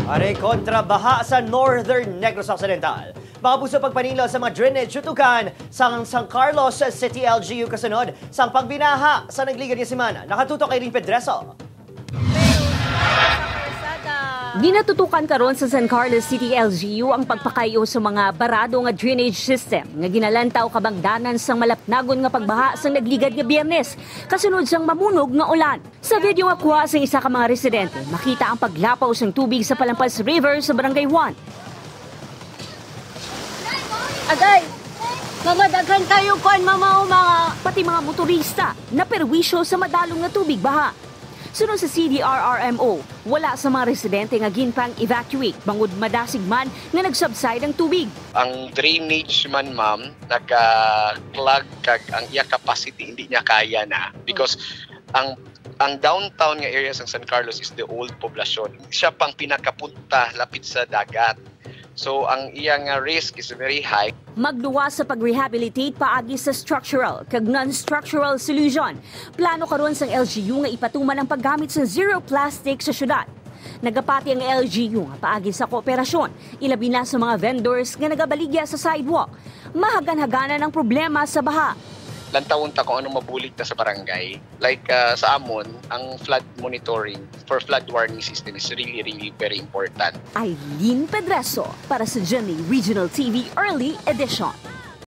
Are kontra baha sa Northern Negros Occidental. Mga puso pagpanilo sa mga drainage tutukan sa San Carlos City LGU kasunod sa pagbinaha sa Nagligan ni Simana. Nakatutok kay Rin Pedreso. Ginatutukan karon sa San Carlos City LGU ang pagpakayo sa mga barado nga drainage system nga ginalantaw kabangdanan sang malapnagon nga pagbaha sang nagligad nga Biyernes kasunod sang mamunog nga ulan. Sa video nga kuha sa isa ka mga residente, makita ang paglapaw sang tubig sa Palampas River sa Barangay 1. Agay! Mamadaghan tayo kon mga Pati mga motorista na perwisyo sa madalong nga tubig baha. Sunod sa CDRRMO, wala sa mga residente nga ginpang evacuate bangod madasig man nga nagsubside ang tubig. Ang drainage man, ma'am, nagka-clog kag ang iya capacity hindi niya kaya na because ang downtown nga areas ng San Carlos is the old poblasyon. Siya pang pinakapunta lapit sa dagat. So ang iyang risk is very high. Magduwa sa pag-rehabilitate paagi sa structural kag non-structural solution. Plano karon sang LGU nga ipatuman ang paggamit sa zero plastic sa syudad. Nagapati ang LGU nga paagi sa kooperasyon, ilabi na sa mga vendors nga nagabaligya sa sidewalk. Mahagan-haganan ang problema sa baha. Lantawon ta kung anong mabulig ta sa barangay. Like sa amon, ang flood monitoring for flood warning system is really very important. Eileen Pedreso para sa GMA Regional TV Early Edition.